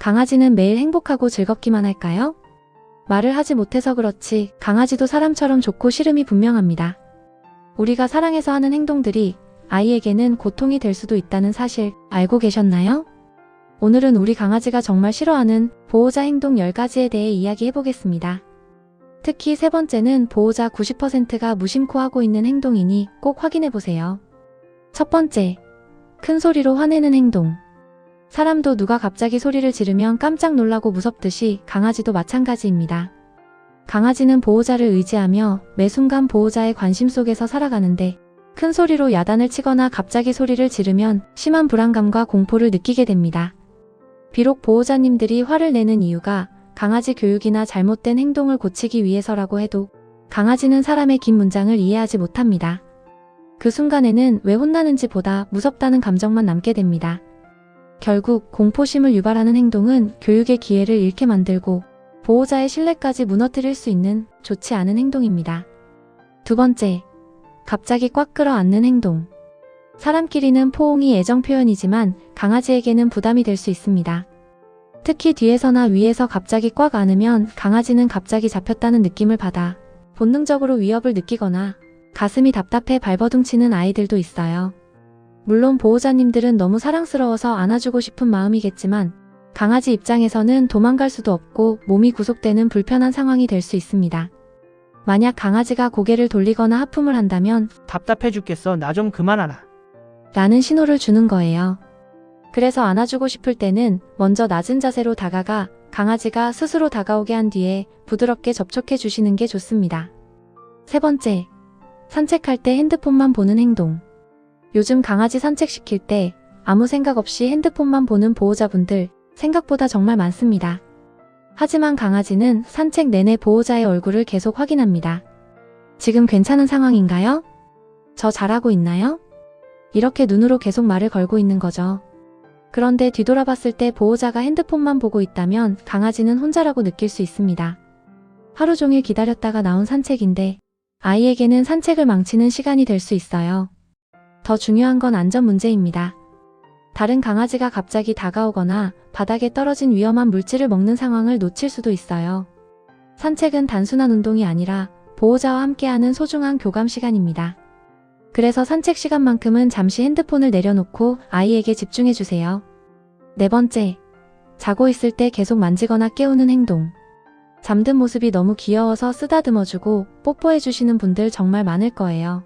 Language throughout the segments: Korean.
강아지는 매일 행복하고 즐겁기만 할까요? 말을 하지 못해서 그렇지 강아지도 사람처럼 좋고 싫음이 분명합니다. 우리가 사랑해서 하는 행동들이 아이에게는 고통이 될 수도 있다는 사실 알고 계셨나요? 오늘은 우리 강아지가 정말 싫어하는 보호자 행동 10가지에 대해 이야기해보겠습니다. 특히 세 번째는 보호자 90%가 무심코 하고 있는 행동이니 꼭 확인해보세요. 첫 번째, 큰 소리로 화내는 행동. 사람도 누가 갑자기 소리를 지르면 깜짝 놀라고 무섭듯이 강아지도 마찬가지입니다. 강아지는 보호자를 의지하며 매 순간 보호자의 관심 속에서 살아가는데 큰 소리로 야단을 치거나 갑자기 소리를 지르면 심한 불안감과 공포를 느끼게 됩니다. 비록 보호자님들이 화를 내는 이유가 강아지 교육이나 잘못된 행동을 고치기 위해서라고 해도 강아지는 사람의 긴 문장을 이해하지 못합니다. 그 순간에는 왜 혼나는지 보다 무섭다는 감정만 남게 됩니다. 결국 공포심을 유발하는 행동은 교육의 기회를 잃게 만들고 보호자의 신뢰까지 무너뜨릴 수 있는 좋지 않은 행동입니다. 두 번째, 갑자기 꽉 끌어안는 행동. 사람끼리는 포옹이 애정 표현이지만 강아지에게는 부담이 될 수 있습니다. 특히 뒤에서나 위에서 갑자기 꽉 안으면 강아지는 갑자기 잡혔다는 느낌을 받아 본능적으로 위협을 느끼거나 가슴이 답답해 발버둥치는 아이들도 있어요. 물론 보호자님들은 너무 사랑스러워서 안아주고 싶은 마음이겠지만 강아지 입장에서는 도망갈 수도 없고 몸이 구속되는 불편한 상황이 될 수 있습니다. 만약 강아지가 고개를 돌리거나 하품을 한다면 답답해 죽겠어. 나 좀 그만하라. 라는 신호를 주는 거예요. 그래서 안아주고 싶을 때는 먼저 낮은 자세로 다가가 강아지가 스스로 다가오게 한 뒤에 부드럽게 접촉해 주시는 게 좋습니다. 세 번째, 산책할 때 핸드폰만 보는 행동. 요즘 강아지 산책시킬 때 아무 생각 없이 핸드폰만 보는 보호자분들 생각보다 정말 많습니다. 하지만 강아지는 산책 내내 보호자의 얼굴을 계속 확인합니다. 지금 괜찮은 상황인가요? 저 잘하고 있나요? 이렇게 눈으로 계속 말을 걸고 있는 거죠. 그런데 뒤돌아봤을 때 보호자가 핸드폰만 보고 있다면 강아지는 혼자라고 느낄 수 있습니다. 하루 종일 기다렸다가 나온 산책인데 아이에게는 산책을 망치는 시간이 될 수 있어요. 더 중요한 건 안전 문제입니다. 다른 강아지가 갑자기 다가오거나 바닥에 떨어진 위험한 물질을 먹는 상황을 놓칠 수도 있어요. 산책은 단순한 운동이 아니라 보호자와 함께하는 소중한 교감 시간입니다. 그래서 산책 시간만큼은 잠시 핸드폰을 내려놓고 아이에게 집중해주세요. 네 번째, 자고 있을 때 계속 만지거나 깨우는 행동. 잠든 모습이 너무 귀여워서 쓰다듬어주고 뽀뽀해주시는 분들 정말 많을 거예요.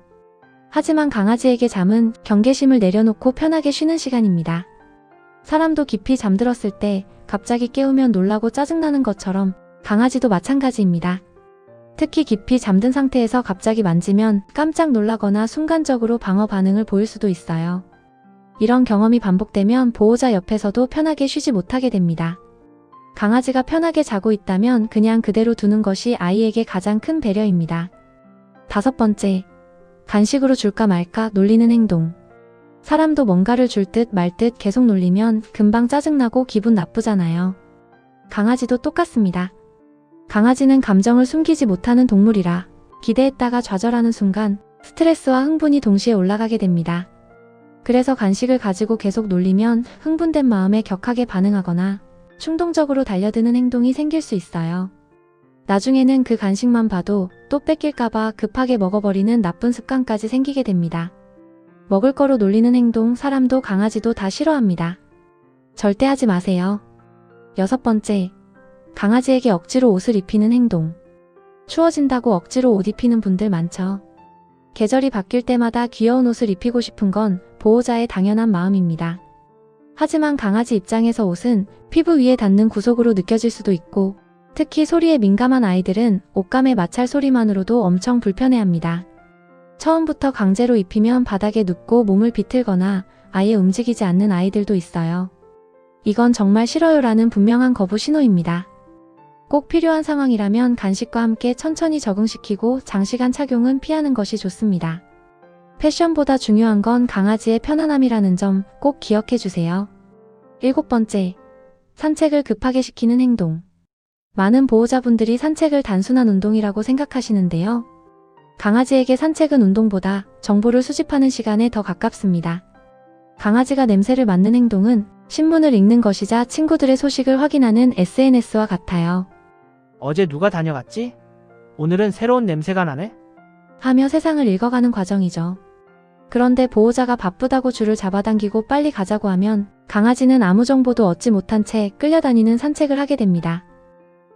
하지만 강아지에게 잠은 경계심을 내려놓고 편하게 쉬는 시간입니다. 사람도 깊이 잠들었을 때 갑자기 깨우면 놀라고 짜증나는 것처럼 강아지도 마찬가지입니다. 특히 깊이 잠든 상태에서 갑자기 만지면 깜짝 놀라거나 순간적으로 방어 반응을 보일 수도 있어요. 이런 경험이 반복되면 보호자 옆에서도 편하게 쉬지 못하게 됩니다. 강아지가 편하게 자고 있다면 그냥 그대로 두는 것이 아이에게 가장 큰 배려입니다. 다섯 번째, 간식으로 줄까 말까 놀리는 행동. 사람도 뭔가를 줄 듯 말 듯 계속 놀리면 금방 짜증나고 기분 나쁘잖아요. 강아지도 똑같습니다. 강아지는 감정을 숨기지 못하는 동물이라 기대했다가 좌절하는 순간 스트레스와 흥분이 동시에 올라가게 됩니다. 그래서 간식을 가지고 계속 놀리면 흥분된 마음에 격하게 반응하거나 충동적으로 달려드는 행동이 생길 수 있어요. 나중에는 그 간식만 봐도 또 뺏길까봐 급하게 먹어버리는 나쁜 습관까지 생기게 됩니다. 먹을 거로 놀리는 행동 사람도 강아지도 다 싫어합니다. 절대 하지 마세요. 여섯 번째, 강아지에게 억지로 옷을 입히는 행동. 추워진다고 억지로 옷 입히는 분들 많죠. 계절이 바뀔 때마다 귀여운 옷을 입히고 싶은 건 보호자의 당연한 마음입니다. 하지만 강아지 입장에서 옷은 피부 위에 닿는 구속으로 느껴질 수도 있고 특히 소리에 민감한 아이들은 옷감의 마찰 소리만으로도 엄청 불편해합니다. 처음부터 강제로 입히면 바닥에 눕고 몸을 비틀거나 아예 움직이지 않는 아이들도 있어요. 이건 정말 싫어요라는 분명한 거부 신호입니다. 꼭 필요한 상황이라면 간식과 함께 천천히 적응시키고 장시간 착용은 피하는 것이 좋습니다. 패션보다 중요한 건 강아지의 편안함이라는 점 꼭 기억해 주세요. 일곱 번째, 산책을 급하게 시키는 행동. 많은 보호자분들이 산책을 단순한 운동이라고 생각하시는데요. 강아지에게 산책은 운동보다 정보를 수집하는 시간에 더 가깝습니다. 강아지가 냄새를 맡는 행동은 신문을 읽는 것이자 친구들의 소식을 확인하는 SNS와 같아요. 어제 누가 다녀갔지? 오늘은 새로운 냄새가 나네? 하며 세상을 읽어가는 과정이죠. 그런데 보호자가 바쁘다고 줄을 잡아당기고 빨리 가자고 하면 강아지는 아무 정보도 얻지 못한 채 끌려다니는 산책을 하게 됩니다.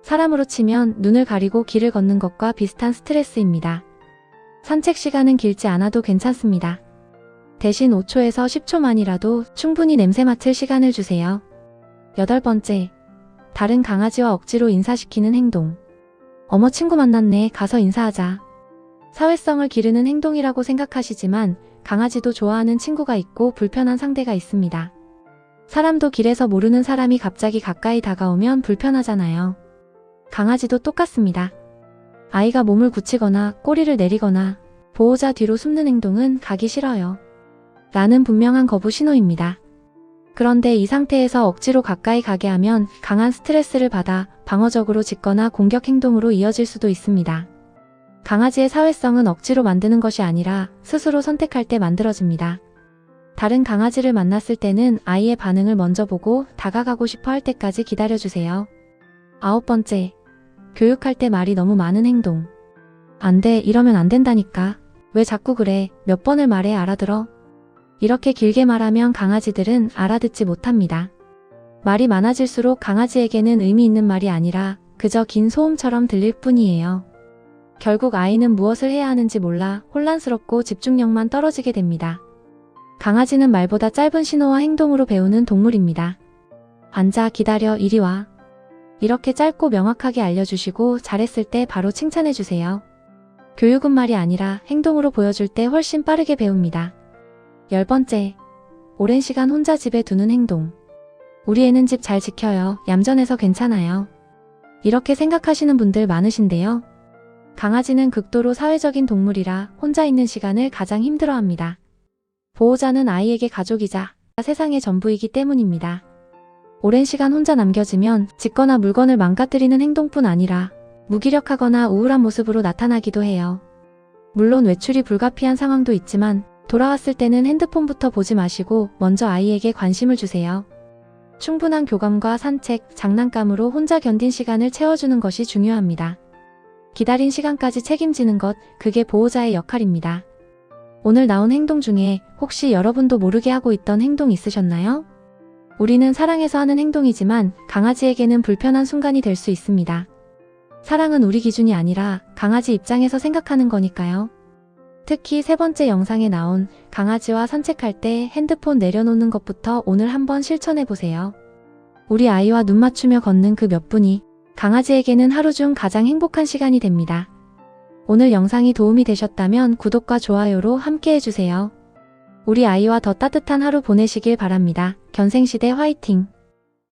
사람으로 치면 눈을 가리고 길을 걷는 것과 비슷한 스트레스입니다. 산책 시간은 길지 않아도 괜찮습니다. 대신 5초에서 10초만이라도 충분히 냄새 맡을 시간을 주세요. 8번째, 다른 강아지와 억지로 인사시키는 행동. 어머, 친구 만났네. 가서 인사하자. 사회성을 기르는 행동이라고 생각하시지만 강아지도 좋아하는 친구가 있고 불편한 상대가 있습니다. 사람도 길에서 모르는 사람이 갑자기 가까이 다가오면 불편하잖아요. 강아지도 똑같습니다. 아이가 몸을 굳히거나 꼬리를 내리거나 보호자 뒤로 숨는 행동은 가기 싫어요. 라는 분명한 거부 신호입니다. 그런데 이 상태에서 억지로 가까이 가게 하면 강한 스트레스를 받아 방어적으로 짖거나 공격 행동으로 이어질 수도 있습니다. 강아지의 사회성은 억지로 만드는 것이 아니라 스스로 선택할 때 만들어집니다. 다른 강아지를 만났을 때는 아이의 반응을 먼저 보고 다가가고 싶어 할 때까지 기다려주세요. 9번째, 교육할 때 말이 너무 많은 행동. 안 돼, 이러면 안 된다니까. 왜 자꾸 그래? 몇 번을 말해, 알아들어? 이렇게 길게 말하면 강아지들은 알아듣지 못합니다. 말이 많아질수록 강아지에게는 의미 있는 말이 아니라 그저 긴 소음처럼 들릴 뿐이에요. 결국 아이는 무엇을 해야 하는지 몰라 혼란스럽고 집중력만 떨어지게 됩니다. 강아지는 말보다 짧은 신호와 행동으로 배우는 동물입니다. 앉아, 기다려, 이리 와. 이렇게 짧고 명확하게 알려주시고 잘했을 때 바로 칭찬해주세요. 교육은 말이 아니라 행동으로 보여줄 때 훨씬 빠르게 배웁니다. 10번째, 오랜 시간 혼자 집에 두는 행동. 우리 애는 집 잘 지켜요. 얌전해서 괜찮아요. 이렇게 생각하시는 분들 많으신데요. 강아지는 극도로 사회적인 동물이라 혼자 있는 시간을 가장 힘들어합니다. 보호자는 아이에게 가족이자 세상의 전부이기 때문입니다. 오랜 시간 혼자 남겨지면 짖거나 물건을 망가뜨리는 행동뿐 아니라 무기력하거나 우울한 모습으로 나타나기도 해요. 물론 외출이 불가피한 상황도 있지만 돌아왔을 때는 핸드폰부터 보지 마시고 먼저 아이에게 관심을 주세요. 충분한 교감과 산책, 장난감으로 혼자 견딘 시간을 채워주는 것이 중요합니다. 기다린 시간까지 책임지는 것, 그게 보호자의 역할입니다. 오늘 나온 행동 중에 혹시 여러분도 모르게 하고 있던 행동 있으셨나요? 우리는 사랑해서 하는 행동이지만 강아지에게는 불편한 순간이 될 수 있습니다. 사랑은 우리 기준이 아니라 강아지 입장에서 생각하는 거니까요. 특히 3번째 영상에 나온 강아지와 산책할 때 핸드폰 내려놓는 것부터 오늘 한번 실천해보세요. 우리 아이와 눈 맞추며 걷는 그 몇 분이 강아지에게는 하루 중 가장 행복한 시간이 됩니다. 오늘 영상이 도움이 되셨다면 구독과 좋아요로 함께 해주세요. 우리 아이와 더 따뜻한 하루 보내시길 바랍니다. 견생시대 화이팅!